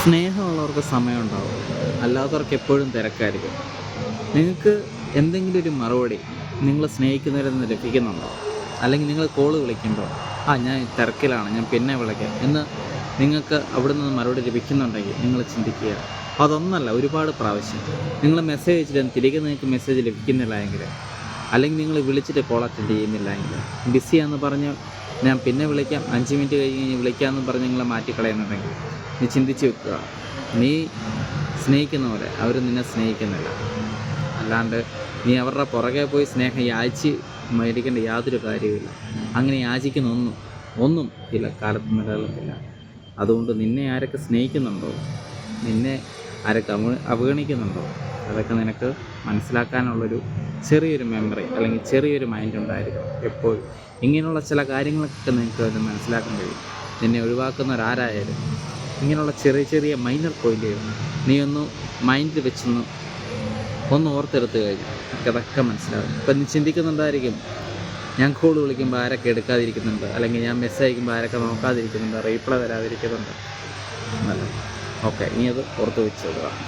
സ്നേഹമുള്ളവർക്ക് സമയമുണ്ടാവും, അല്ലാത്തവർക്ക് എപ്പോഴും തിരക്കായിരിക്കും. നിങ്ങൾക്ക് എന്തെങ്കിലും ഒരു മറുപടി നിങ്ങൾ സ്നേഹിക്കുന്നവരിൽ നിന്ന് ലഭിക്കുന്നുണ്ടോ? അല്ലെങ്കിൽ നിങ്ങൾ കോള് വിളിക്കുമ്പോൾ ഞാൻ തിരക്കിലാണ്, ഞാൻ പിന്നെ വിളിക്കാം എന്ന് നിങ്ങൾക്ക് അവിടെ നിന്ന് മറുപടി ലഭിക്കുന്നുണ്ടെങ്കിൽ നിങ്ങൾ ചിന്തിക്കുക. അതൊന്നല്ല, ഒരുപാട് പ്രാവശ്യം നിങ്ങൾ മെസ്സേജ് അയച്ചിട്ട് തിരികെ നിങ്ങൾക്ക് മെസ്സേജ് ലഭിക്കുന്നില്ല എങ്കിൽ, അല്ലെങ്കിൽ നിങ്ങൾ വിളിച്ചിട്ട് കോൾ അറ്റൻഡ് ചെയ്യുന്നില്ല എങ്കിൽ, ബിസിയാണെന്ന് പറഞ്ഞ് ഞാൻ പിന്നെ വിളിക്കാം, 5 മിനിറ്റ് കഴിഞ്ഞ് വിളിക്കാമെന്ന് പറഞ്ഞ് നിങ്ങളെ മാറ്റിക്കളയുന്നുണ്ടെങ്കിൽ നീ ചിന്തിച്ച് വെക്കുക. നീ സ്നേഹിക്കുന്ന പോലെ അവർ നിന്നെ സ്നേഹിക്കുന്നില്ല. അല്ലാണ്ട് നീ അവരുടെ പുറകെ പോയി സ്നേഹം യാചിച്ച് മേടിക്കേണ്ട യാതൊരു കാര്യവുമില്ല. അങ്ങനെ യാചിക്കുന്ന ഒന്നും ഇല്ല, കാലത്ത് നിലനിൽക്കില്ല. അതുകൊണ്ട് നിന്നെ ആരൊക്കെ സ്നേഹിക്കുന്നുണ്ടോ, നിന്നെ ആരൊക്കെ അവഗണിക്കുന്നുണ്ടോ, അതൊക്കെ നിനക്ക് മനസ്സിലാക്കാനുള്ളൊരു ചെറിയൊരു മെമ്മറി അല്ലെങ്കിൽ ചെറിയൊരു മൈൻഡ് ഉണ്ടായിരിക്കും എപ്പോഴും. ഇങ്ങനെയുള്ള ചില കാര്യങ്ങളൊക്കെ നിനക്ക് അത് മനസ്സിലാക്കാൻ കഴിയും. നിന്നെ ഒഴിവാക്കുന്നവരാരായാലും ഇങ്ങനെയുള്ള ചെറിയ ചെറിയ മൈനർ പോയിന്റുകൾ നീ ഒന്ന് മൈൻഡിൽ ഒന്ന് ഓർത്തെടുത്ത് കഴിഞ്ഞു അതൊക്കെ മനസ്സിലാകും. ഇപ്പം നീ ചിന്തിക്കുന്നുണ്ടായിരിക്കും, ഞാൻ കോൾ വിളിക്കുമ്പോൾ ആരൊക്കെ എടുക്കാതിരിക്കുന്നുണ്ട്, അല്ലെങ്കിൽ ഞാൻ മെസ്സേജ് അയക്കുമ്പോൾ ആരൊക്കെ നോക്കാതിരിക്കുന്നുണ്ട്, റീപ്ലൈ തരാതിരിക്കുന്നുണ്ട്. ഓക്കെ, ഇനി അത് ഓർത്ത് വെച്ച്